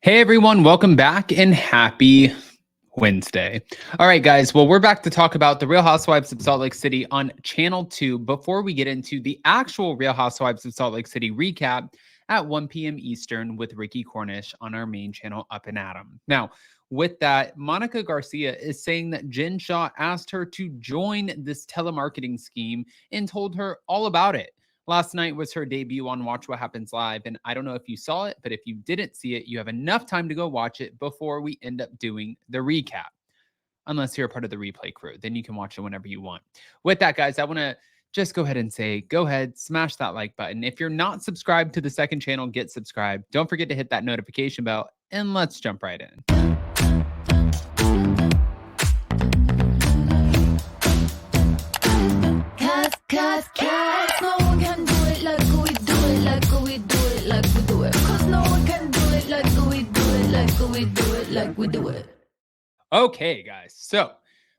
Hey everyone, welcome back and happy Wednesday. All right, guys. Well, we're back to talk about the Real Housewives of Salt Lake City on Channel 2 before we get into the actual Real Housewives of Salt Lake City recap at 1 p.m. Eastern with Ricky Cornish on our main channel, Up and Adam. Now, with that, Monica Garcia is saying that Jen Shah asked her to join this telemarketing scheme and told her all about it. Last night was her debut on Watch What Happens Live, and I don't know if you saw it, but if you didn't see it, you have enough time to go watch it before we end up doing the recap. Unless you're a part of the replay crew, then you can watch it whenever you want. With that, guys, I want to just go ahead and say, go ahead, smash that like button. If you're not subscribed to the second channel, get subscribed. Don't forget to hit that notification bell, and let's jump right in. Cause no one can do it like we do it, like we do it, like we do it. Cause no one can do it like we do it, like we do it, like we do it. Okay, guys. So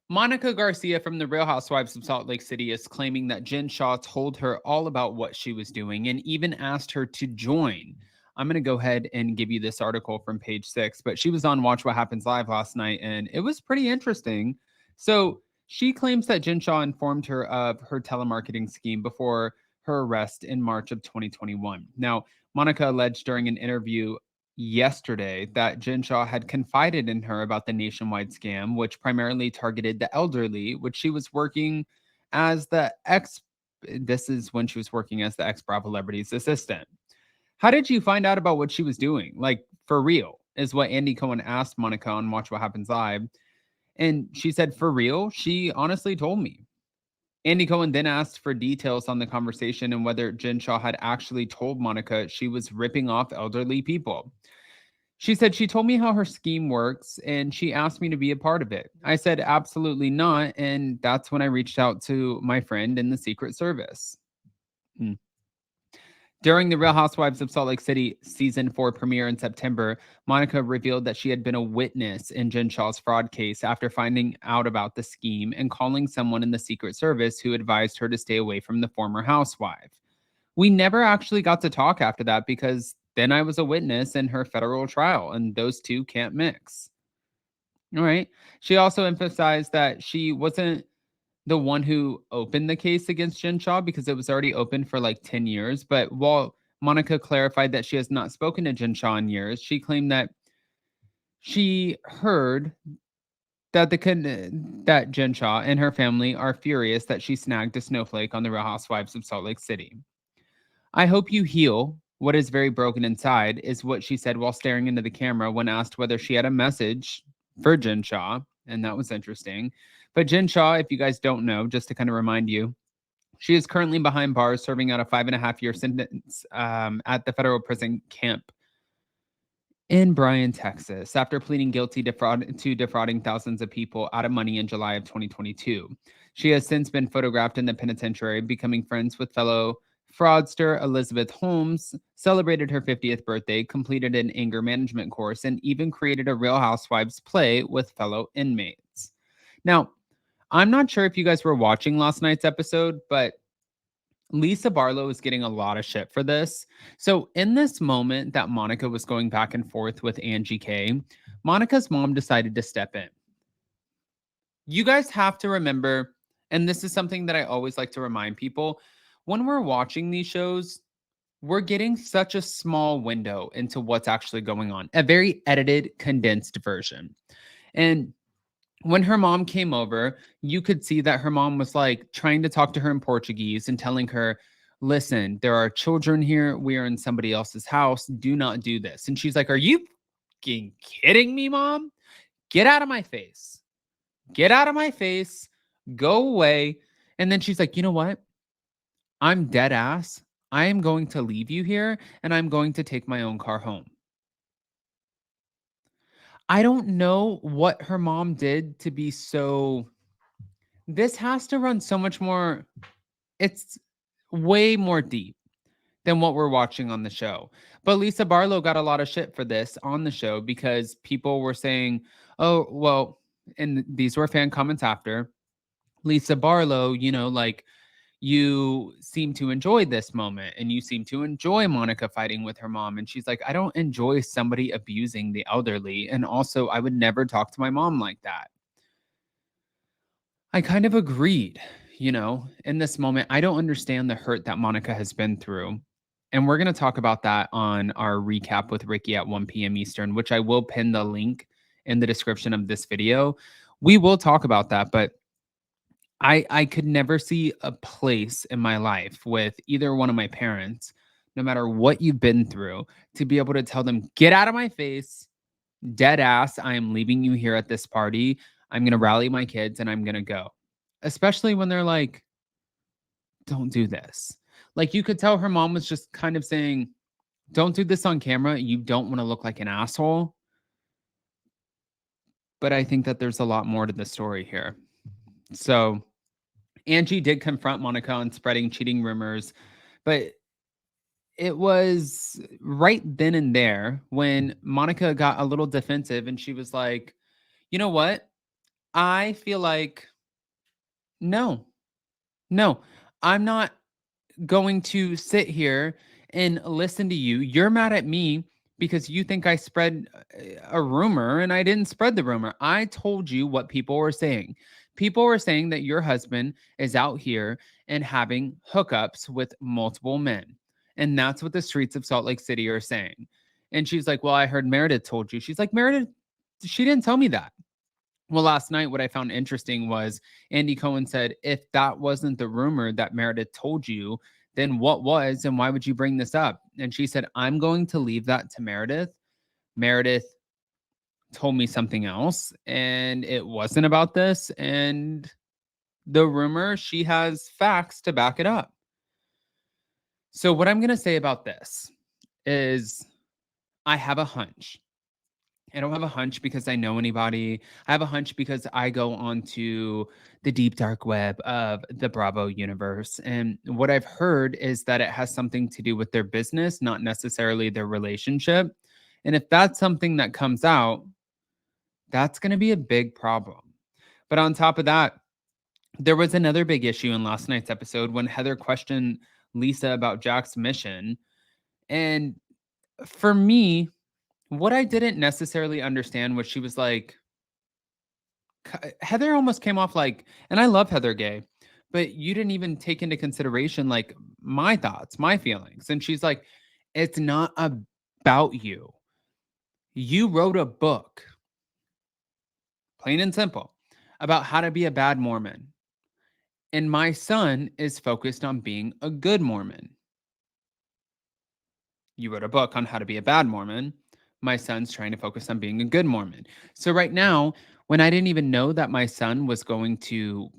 Monica Garcia from the Real Housewives of Salt Lake City is claiming that Jen Shah told her all about what she was doing and even asked her to join. I'm going to go ahead and give you this article from page 6, but she was on Watch What Happens Live last night and it was pretty interesting. So she claims that Jen Shah informed her of her telemarketing scheme before her arrest in March of 2021. Now, Monica alleged during an interview yesterday that Jen Shah had confided in her about the nationwide scam, which primarily targeted the elderly, which she was working as the this is when she was working as the ex-Bravo Celebrity's assistant. How did you find out about what she was doing? Like, for real, is what Andy Cohen asked Monica on Watch What Happens Live. And she said, for real? She honestly told me. Andy Cohen then asked for details on the conversation and whether Jen Shah had actually told Monica she was ripping off elderly people. She said she told me how her scheme works and she asked me to be a part of it. I said absolutely not, and that's when I reached out to my friend in the Secret Service. During the Real Housewives of Salt Lake City season 4 premiere in September, Monica revealed that she had been a witness in Jen Shah's fraud case after finding out about the scheme and calling someone in the Secret Service who advised her to stay away from the former housewife. We never actually got to talk after that because then I was a witness in her federal trial, and those two can't mix. All right. She also emphasized that she wasn't the one who opened the case against Jen Shah because it was already open for like 10 years. But while Monica clarified that she has not spoken to Jen Shah in years, she claimed that she heard that that Jen Shah and her family are furious that she snagged a snowflake on the Real Housewives of Salt Lake City. I hope you heal. What is very broken inside is what she said while staring into the camera when asked whether she had a message for Jen Shah. And that was interesting. But Jen Shah, if you guys don't know, just to kind of remind you, she is currently behind bars serving out a 5.5-year sentence at the federal prison camp in Bryan, Texas, after pleading guilty to defrauding thousands of people out of money in July of 2022. She has since been photographed in the penitentiary, becoming friends with fellow fraudster Elizabeth Holmes, celebrated her 50th birthday, completed an anger management course, and even created a Real Housewives play with fellow inmates. Now, I'm not sure if you guys were watching last night's episode, but Lisa Barlow is getting a lot of shit for this. So in this moment that Monica was going back and forth with Angie K, Monica's mom decided to step in. You guys have to remember, and this is something that I always like to remind people, when we're watching these shows, we're getting such a small window into what's actually going on, a very edited, condensed version. And when her mom came over, you could see that her mom was like trying to talk to her in Portuguese and telling her, listen, there are children here. We are in somebody else's house. Do not do this. And she's like, are you fucking kidding me, mom? Get out of my face. Get out of my face. Go away. And then she's like, you know what? I'm dead ass. I am going to leave you here and I'm going to take my own car home. I don't know what her mom did to be so. This has to run so much more. It's way more deep than what we're watching on the show. But Lisa Barlow got a lot of shit for this on the show because people were saying, oh, well, and these were fan comments after. Lisa Barlow, you seem to enjoy this moment and you seem to enjoy Monica fighting with her mom. And she's like, I don't enjoy somebody abusing the elderly. And also, I would never talk to my mom like that. I kind of agreed, in this moment. I don't understand the hurt that Monica has been through. And we're going to talk about that on our recap with Ricky at 1 p.m. Eastern, which I will pin the link in the description of this video. We will talk about that, but I could never see a place in my life with either one of my parents, no matter what you've been through, to be able to tell them, get out of my face, dead ass, I am leaving you here at this party. I'm going to rally my kids and I'm going to go. Especially when they're like, don't do this. Like, you could tell her mom was just kind of saying, don't do this on camera. You don't want to look like an asshole. But I think that there's a lot more to the story here. So Angie did confront Monica on spreading cheating rumors, but it was right then and there when Monica got a little defensive and she was like, you know what? I feel like, no, I'm not going to sit here and listen to you. You're mad at me because you think I spread a rumor, and I didn't spread the rumor. I told you what people were saying. People were saying that your husband is out here and having hookups with multiple men. And that's what the streets of Salt Lake City are saying. And she's like, well, I heard Meredith told you. She's like, Meredith, she didn't tell me that. Well, last night, what I found interesting was Andy Cohen said, if that wasn't the rumor that Meredith told you, then what was, and why would you bring this up? And she said, I'm going to leave that to Meredith. Meredith told me something else, and it wasn't about this. And the rumor, she has facts to back it up. So what I'm going to say about this is I have a hunch. I don't have a hunch because I know anybody. I have a hunch because I go onto the deep dark web of the Bravo universe. And what I've heard is that it has something to do with their business, not necessarily their relationship. And if that's something that comes out, that's going to be a big problem. But on top of that, there was another big issue in last night's episode when Heather questioned Lisa about Jack's mission. And for me, what I didn't necessarily understand was she was like, Heather almost came off like, and I love Heather Gay, but you didn't even take into consideration like my thoughts, my feelings. And she's like, it's not about you. You wrote a book, plain and simple, about how to be a bad Mormon. And my son is focused on being a good Mormon. You wrote a book on how to be a bad Mormon. My son's trying to focus on being a good Mormon. So right now, when I didn't even know that my son was going to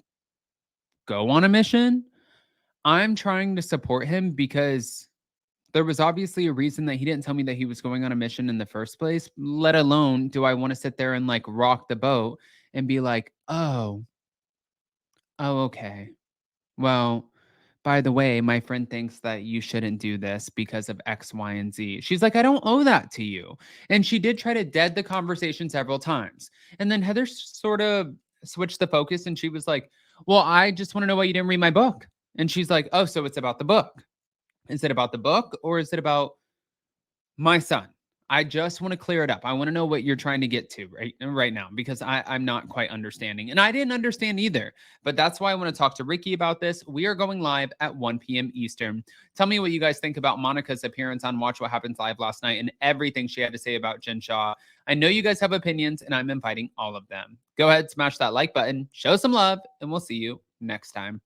go on a mission, I'm trying to support him because there was obviously a reason that he didn't tell me that he was going on a mission in the first place, let alone do I want to sit there and like rock the boat and be like, oh, okay. Well, by the way, my friend thinks that you shouldn't do this because of X, Y, and Z. She's like, I don't owe that to you. And she did try to dead the conversation several times. And then Heather sort of switched the focus and she was like, well, I just want to know why you didn't read my book. And she's like, oh, so it's about the book. Is it about the book or is it about my son? I just want to clear it up. I want to know what you're trying to get to right now because I'm not quite understanding. And I didn't understand either. But that's why I want to talk to Ricky about this. We are going live at 1 p.m. Eastern. Tell me what you guys think about Monica's appearance on Watch What Happens Live last night and everything she had to say about Jen Shah. I know you guys have opinions and I'm inviting all of them. Go ahead, smash that like button, show some love, and we'll see you next time.